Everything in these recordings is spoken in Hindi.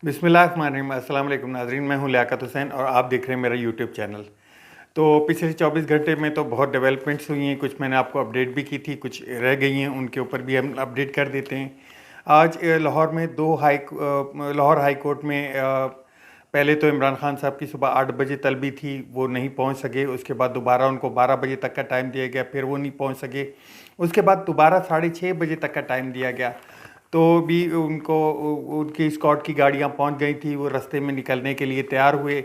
बिस्मिल्लाहिर्रहमानिर्रहीम। अस्सलाम वालेकुम नाज़रीन, मैं हूं लियाकत हुसैन और आप देख रहे हैं मेरा यूट्यूब चैनल। तो पिछले 24 घंटे में तो बहुत डेवलपमेंट्स हुई हैं, कुछ मैंने आपको अपडेट भी की थी, कुछ रह गई हैं, उनके ऊपर भी हम अपडेट कर देते हैं। आज लाहौर में लाहौर हाई कोर्ट में पहले तो इमरान खान साहब की सुबह 8 बजे तलबी थी, वो नहीं पहुंच सके। उसके बाद दोबारा उनको 12 बजे तक का टाइम दिया गया, फिर वो नहीं पहुंच सके। उसके बाद दोबारा 6:30 बजे तक का टाइम दिया गया, तो भी उनको उनकी स्कॉट की गाड़ियां पहुंच गई थी, वो रास्ते में निकलने के लिए तैयार हुए।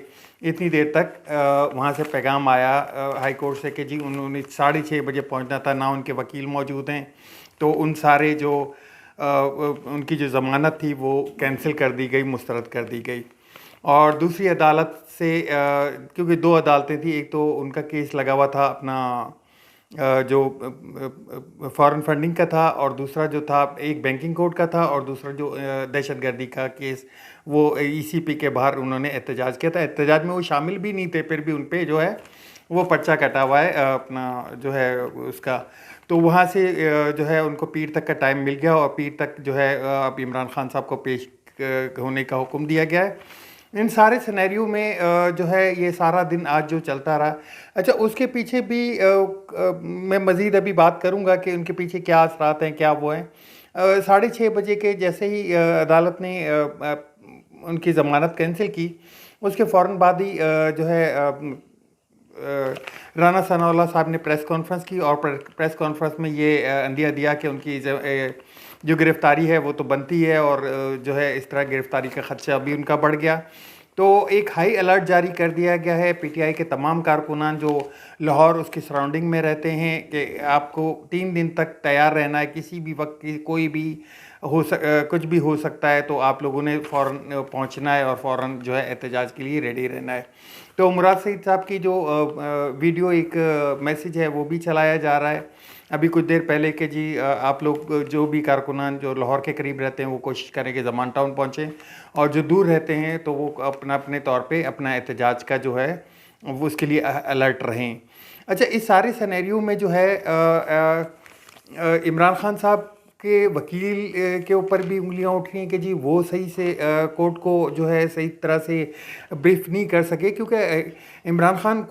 इतनी देर तक वहां से पैगाम आया हाई कोर्ट से कि जी उन्होंने 6:30 बजे पहुंचना था, ना उनके वकील मौजूद हैं। तो उन सारे जो उनकी जो ज़मानत थी वो कैंसिल कर दी गई, मुस्तरद कर दी गई। और दूसरी अदालत से क्योंकि दो अदालतें थी, एक तो उनका केस लगा हुआ था अपना जो फॉरेन फंडिंग का था, और दूसरा जो था एक बैंकिंग कोड का था, और दूसरा जो दहशतगर्दी का केस, वो ईसीपी के बाहर उन्होंने एहतजाज किया था। एहतजाज में वो शामिल भी नहीं थे, फिर भी उन पे जो है वो पर्चा कटा हुआ है अपना जो है उसका। तो वहाँ से जो है उनको पीर तक का टाइम मिल गया, और पीर तक जो है अब इमरान खान साहब को पेश होने का हुक्म दिया गया है। इन सारे सिनेरियो में जो है ये सारा दिन आज जो चलता रहा। अच्छा, उसके पीछे भी मैं मज़ीद अभी बात करूंगा कि उनके पीछे क्या असरात हैं, क्या वो हैं। 6:30 बजे के जैसे ही अदालत ने उनकी ज़मानत कैंसिल की, उसके फ़ौरन बाद ही जो है राना सनाउल्लाह साहब ने प्रेस कॉन्फ्रेंस की, और प्रेस कॉन्फ्रेंस में ये अंदिया दिया कि उनकी जो गिरफ़्तारी है वो तो बनती है, और जो है इस तरह गिरफ़्तारी का ख़दशा भी उनका बढ़ गया। तो एक हाई अलर्ट जारी कर दिया गया है पीटीआई के तमाम कारकुनान जो लाहौर उसकी सराउंडिंग में रहते हैं कि आपको 3 दिन तक तैयार रहना है, किसी भी वक्त की कोई भी कुछ भी हो सकता है, तो आप लोगों ने फ़ौरन पहुंचना है और फ़ौरन जो है एहतजाज के लिए रेडी रहना है। तो मुराद सईद साहब की जो वीडियो एक मैसेज है वो भी चलाया जा रहा है अभी कुछ देर पहले कि जी आप लोग जो भी कारकुनान जो लाहौर के करीब रहते हैं वो कोशिश करें कि ज़मान टाउन पहुँचें, और जो दूर रहते हैं तो वो अपना अपने तौर पे अपना एहतजाज का जो है वो उसके लिए अलर्ट रहें। अच्छा, इस सारे सिनेरियो में जो है इमरान खान साहब के वकील के ऊपर भी उंगलियां उठ रही हैं कि जी वो सही से कोर्ट को जो है सही तरह से ब्रीफ नहीं कर सके, क्योंकि इमरान खान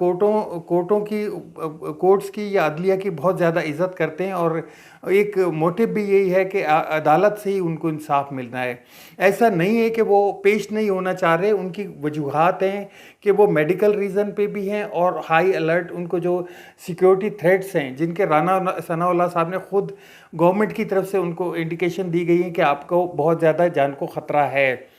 कोर्ट्स की या अदलिया की बहुत ज़्यादा इज़्ज़त करते हैं, और एक मोटिव भी यही है कि अदालत से ही उनको इंसाफ मिलना है। ऐसा नहीं है कि वो पेश नहीं होना चाह रहे, उनकी वजूहात हैं कि वो मेडिकल रीज़न पे भी हैं, और हाई अलर्ट उनको जो सिक्योरिटी थ्रेट्स हैं जिनके राना सनाउल्लाह साहब ने खुद गवर्नमेंट की तरफ से उनको इंडिकेशन दी गई है कि आपको बहुत ज़्यादा जान को ख़तरा है।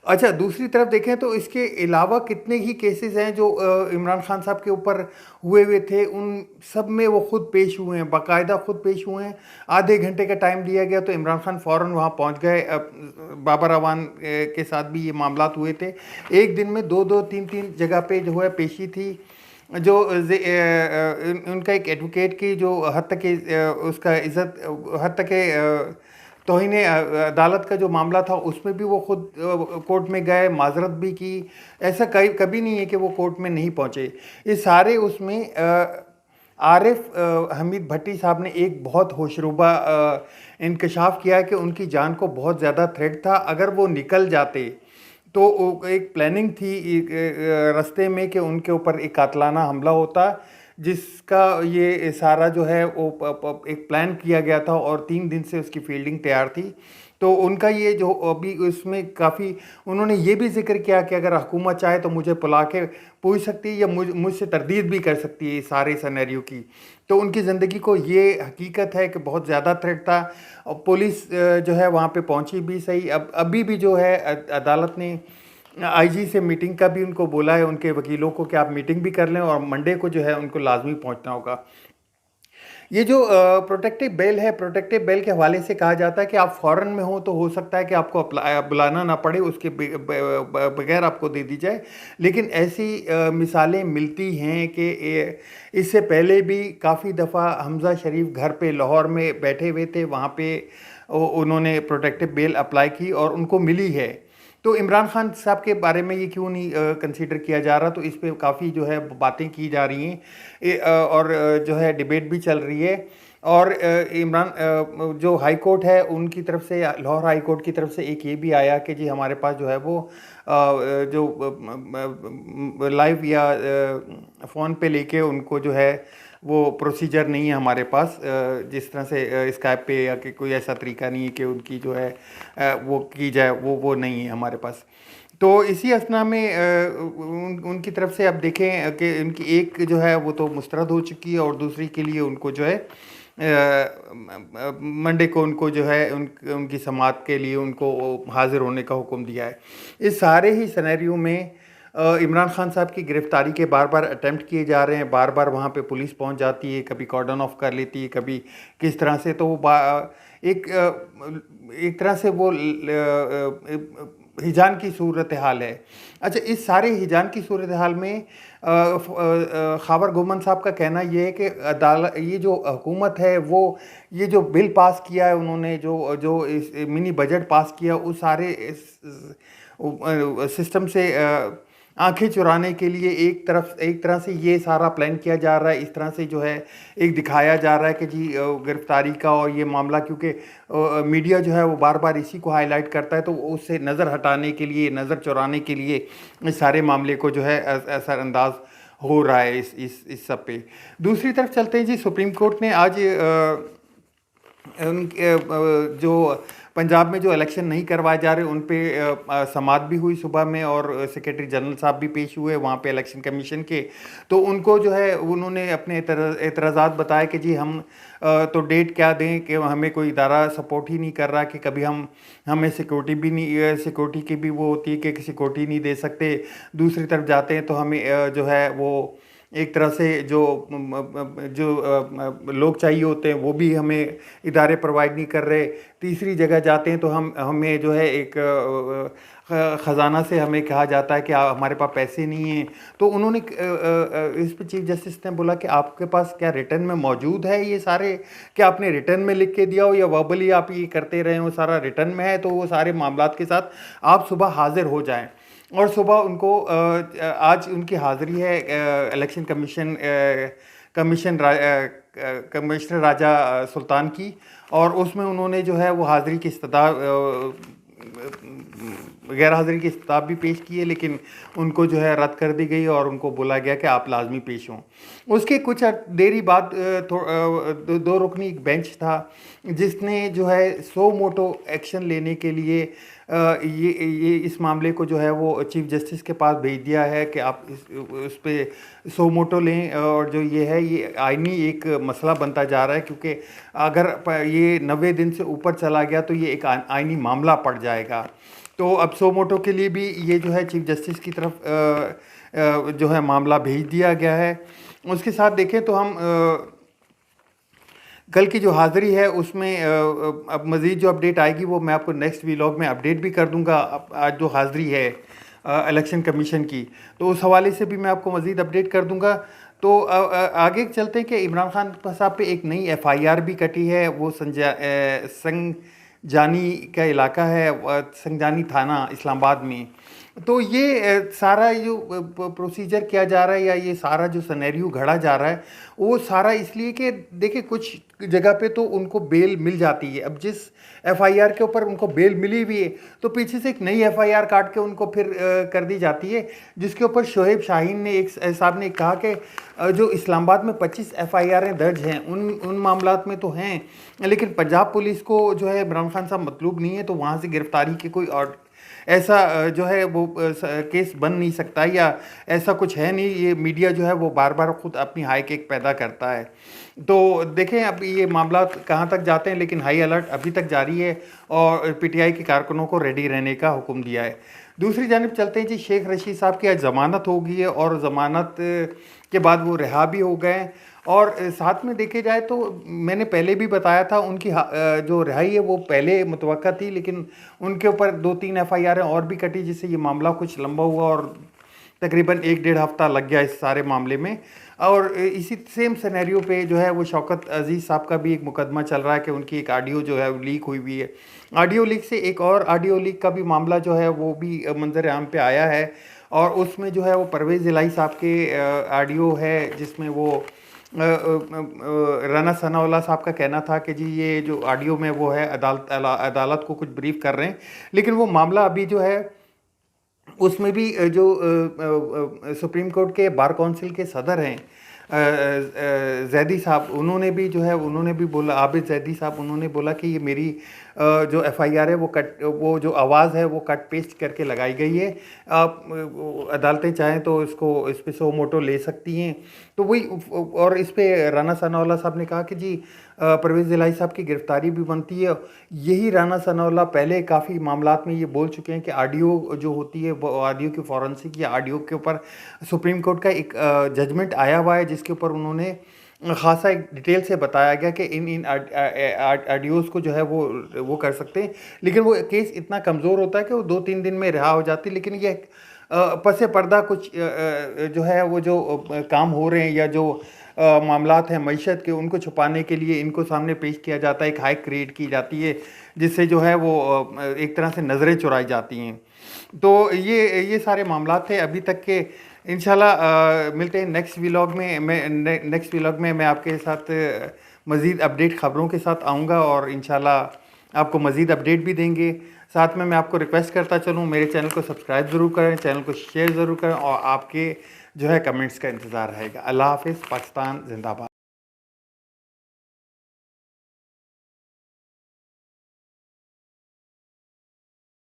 अच्छा, दूसरी तरफ देखें तो इसके अलावा कितने ही केसेस हैं जो इमरान खान साहब के ऊपर हुए थे, उन सब में वो खुद पेश हुए हैं, बाकायदा खुद पेश हुए हैं। आधे घंटे का टाइम दिया गया तो इमरान खान फ़ौरन वहाँ पहुँच गए। बाबर अवान के साथ भी ये मामलात हुए थे। एक दिन में 2-2, 3-3 जगह पे जो है पेशी थी। जो उनका एक एडवोकेट की जो हद तक उसका इज़्ज़त हद तक तौहीन अदालत का जो मामला था उसमें भी वो खुद कोर्ट में गए, माजरत भी की। ऐसा कभी नहीं है कि वो कोर्ट में नहीं पहुँचे। ये सारे उसमें आरिफ हमीद भट्टी साहब ने एक बहुत होशरुबा इंकशाफ किया है कि उनकी जान को बहुत ज़्यादा थ्रेट था। अगर वो निकल जाते तो एक प्लानिंग थी रास्ते में कि उनके ऊपर एक कातलाना हमला होता, जिसका ये सारा जो है वो एक प्लान किया गया था, और 3 दिन से उसकी फील्डिंग तैयार थी। तो उनका ये जो अभी उसमें काफ़ी उन्होंने ये भी जिक्र किया कि अगर हुकूमत चाहे तो मुझे बुला के पूछ सकती है, या मुझसे तरदीद भी कर सकती है इस सारे सिनेरियो की। तो उनकी ज़िंदगी को ये हकीकत है कि बहुत ज़्यादा थ्रेट था, और पुलिस जो है वहाँ पे पहुँची भी सही। अभी भी जो है अदालत ने आईजी से मीटिंग का भी उनको बोला है, उनके वकीलों को, कि आप मीटिंग भी कर लें, और मंडे को जो है उनको लाजमी पहुंचना होगा। ये जो प्रोटेक्टिव बेल है, प्रोटेक्टिव बेल के हवाले से कहा जाता है कि आप फॉरेन में हो तो हो सकता है कि आपको बुलाना ना पड़े, उसके बगैर आपको दे दी जाए। लेकिन ऐसी मिसालें मिलती हैं कि इससे पहले भी काफ़ी दफ़ा हमज़ा शरीफ घर पे लाहौर में बैठे हुए थे, वहाँ पे उन्होंने प्रोटेक्टिव बेल अप्लाई की और उनको मिली है। तो इमरान खान साहब के बारे में ये क्यों नहीं कंसीडर किया जा रहा, तो इस पे काफ़ी जो है बातें की जा रही हैं और जो है डिबेट भी चल रही है। और जो हाई कोर्ट है उनकी तरफ से, लाहौर हाई कोर्ट की तरफ से एक ये भी आया कि जी हमारे पास जो है वो जो लाइव या फ़ोन पे लेके उनको जो है वो प्रोसीजर नहीं है हमारे पास, जिस तरह से स्काइप पे या कि कोई ऐसा तरीका नहीं है कि उनकी जो है वो की जाए, वो नहीं है हमारे पास। तो इसी असना में उनकी तरफ से अब देखें कि उनकी एक जो है वो तो मुस्तरद हो चुकी है और दूसरी के लिए उनको जो है मंडे को उनको जो है उनकी समाअत के लिए उनको हाजिर होने का हुक्म दिया है। इस सारे ही सिनेरियो में इमरान खान साहब की गिरफ्तारी के बार बार अटेम्प्ट किए जा रहे हैं, बार बार वहाँ पे पुलिस पहुँच जाती है, कभी कॉर्डन ऑफ कर लेती है, कभी किस तरह से, तो वो एक तरह से वो हिजान की सूरत हाल है। अच्छा, इस सारे हिजान की सूरत हाल में ख़ावर गुमन साहब का कहना ये है कि अदालत, ये जो हुकूमत है वो ये जो बिल पास किया है उन्होंने, जो इस मिनी बजट पास किया, उस सारे सिस्टम से आंखें चुराने के लिए एक तरह से ये सारा प्लान किया जा रहा है। इस तरह से जो है एक दिखाया जा रहा है कि जी गिरफ्तारी का और ये मामला, क्योंकि मीडिया जो है वो बार बार इसी को हाईलाइट करता है, तो उससे नज़र हटाने के लिए, नज़र चुराने के लिए इस सारे मामले को जो है असरअंदाज हो रहा है इस सब पे। दूसरी तरफ चलते हैं जी, सुप्रीम कोर्ट ने आज जो पंजाब में जो इलेक्शन नहीं करवाए जा रहे उन पे समाअत भी हुई सुबह में, और सेक्रेटरी जनरल साहब भी पेश हुए वहाँ पे इलेक्शन कमीशन के। तो उनको जो है उन्होंने अपने एतराज़ात बताए कि जी हम तो डेट क्या दें कि हमें कोई इदारा सपोर्ट ही नहीं कर रहा, कि कभी हमें सिक्योरिटी भी नहीं, सिक्योरिटी की भी वो होती है कि सिक्योरिटी नहीं दे सकते, दूसरी तरफ जाते हैं तो हमें जो है वो एक तरह से जो लोग चाहिए होते हैं वो भी हमें इदारे प्रोवाइड नहीं कर रहे, तीसरी जगह जाते हैं तो हमें जो है एक ख़जाना से हमें कहा जाता है कि हमारे पास पैसे नहीं हैं। तो उन्होंने इस पर चीफ जस्टिस ने बोला कि आपके पास क्या रिटर्न में मौजूद है ये सारे, क्या आपने रिटर्न में लिख के दिया हो या वर्बली आप ये करते रहे हो, सारा रिटर्न में है, तो वो सारे मामलात के साथ आप सुबह हाजिर हो जाएं। और सुबह उनको आज उनकी हाज़िरी है इलेक्शन कमिश्नर राजा सुल्तान की, और उसमें उन्होंने जो है वो हाज़िरी की गैर हाज़िरी की इस्ताब भी पेश की है, लेकिन उनको जो है रद्द कर दी गई और उनको बोला गया कि आप लाजमी पेश हों। उसके कुछ देरी बाद दो रुकनी एक बेंच था जिसने जो है सो मोटो एक्शन लेने के लिए ये इस मामले को जो है वो चीफ जस्टिस के पास भेज दिया है कि आप उस पर सो मोटो लें, और जो ये है ये आईनी एक मसला बनता जा रहा है, क्योंकि अगर ये 90 दिन से ऊपर चला गया तो ये एक आईनी मामला पड़ जाएगा। तो अब सो मोटो के लिए भी ये जो है चीफ जस्टिस की तरफ जो है मामला भेज दिया गया है। उसके साथ देखें तो हम कल की जो हाज़िरी है उसमें अब मज़ीद जो अपडेट आएगी वो मैं आपको नेक्स्ट व्लॉग में अपडेट भी कर दूंगा। आज जो हाज़िरी है इलेक्शन कमीशन की, तो उस हवाले से भी मैं आपको मज़ीद अपडेट कर दूंगा। तो आगे चलते हैं कि इमरान खान साहब पे एक नई FIR भी कटी है। वो संजानी का इलाका है, संजानी थाना इस्लामाबाद में। तो ये सारा जो प्रोसीजर किया जा रहा है या ये सारा जो सिनेरियो घड़ा जा रहा है वो सारा इसलिए कि देखिए कुछ जगह पे तो उनको बेल मिल जाती है। अब जिस FIR के ऊपर उनको बेल मिली हुई है तो पीछे से एक नई FIR काट के उनको फिर कर दी जाती है, जिसके ऊपर शोएब शाहीन ने एक साहब ने कहा कि जो इस्लामाबाद में 25 FIR दर्ज हैं उन मामलात में तो हैं, लेकिन पंजाब पुलिस को जो है इमरान खान साहब मतलूब नहीं है, तो वहाँ से गिरफ्तारी के कोई और ऐसा जो है वो केस बन नहीं सकता या ऐसा कुछ है नहीं। ये मीडिया जो है वो बार बार ख़ुद अपनी हाई केक पैदा करता है। तो देखें अब ये मामला कहाँ तक जाते हैं, लेकिन हाई अलर्ट अभी तक जारी है और PTI के कारकुनों को रेडी रहने का हुक्म दिया है। दूसरी जानिब चलते हैं जी, शेख रशीद साहब की आज ज़मानत हो गई है और ज़मानत के बाद वो रिहा भी हो गए। और साथ में देखे जाए तो मैंने पहले भी बताया था उनकी जो रिहाई है वो पहले मुतवक्का थी, लेकिन उनके ऊपर 2-3 FIR और भी कटी, जिससे ये मामला कुछ लंबा हुआ और तकरीबन 1-1.5 हफ्ता लग गया इस सारे मामले में। और इसी सेम सिनेरियो पे जो है वो शौकत अजीज़ साहब का भी एक मुकदमा चल रहा है कि उनकी एक ऑडियो जो है लीक हुई है। ऑडियो लीक से एक और ऑडियो लीक का भी मामला जो है वो भी मंजर आम पे आया है, और उसमें जो है वो परवेज़ इलाही साहब के ऑडियो है जिसमें वो राना सनाउल्लाह साहब का कहना था कि जी ये जो ऑडियो में वो है अदालत को कुछ ब्रीफ कर रहे हैं, लेकिन वो मामला अभी जो है उसमें भी सुप्रीम कोर्ट के बार काउंसिल के सदर हैं जैदी साहब, उन्होंने भी बोला, आबिद जैदी साहब, उन्होंने बोला कि ये मेरी जो एफआईआर है वो जो आवाज़ है वो कट पेस्ट करके लगाई गई है, आप अदालतें चाहें तो इस पे सो मोटो ले सकती हैं। तो वही, और इस पे राना सनाउल्लाह साहब ने कहा कि जी परवेज़ दिलारी साहब की गिरफ्तारी भी बनती है। यही राना सनाउल्लाह पहले काफ़ी मामलात में ये बोल चुके हैं कि ऑडियो जो होती है वो ऑडियो की फॉरेंसिक या ऑडियो के ऊपर सुप्रीम कोर्ट का एक जजमेंट आया हुआ है, जिसके ऊपर उन्होंने खासा एक डिटेल से बताया गया कि इन ऑडियोज़ को जो है वो कर सकते हैं, लेकिन वो केस इतना कमज़ोर होता है कि वो 2-3 दिन में रिहा हो जाती है। लेकिन ये पसे पर्दा कुछ जो है वो जो काम हो रहे हैं या जो मामलात हैं मईशत के, उनको छुपाने के लिए इनको सामने पेश किया जाता है, एक हाइक क्रिएट की जाती है, जिससे जो है वो एक तरह से नज़रें चुराई जाती हैं। तो ये सारे मामलात थे अभी तक के। इंशाल्लाह मिलते हैं नेक्स्ट व्लॉग में। मैं आपके साथ मज़ीद अपडेट ख़बरों के साथ आऊँगा और इंशाल्लाह आपको मज़ीद अपडेट भी देंगे। साथ में मैं आपको रिक्वेस्ट करता चलूँ, मेरे चैनल को सब्सक्राइब ज़रूर करें, चैनल को शेयर ज़रूर करें और आपके जो है कमेंट्स का इंतज़ार रहेगा। अल्लाह हाफ़िज़। पाकिस्तान ज़िंदाबाद।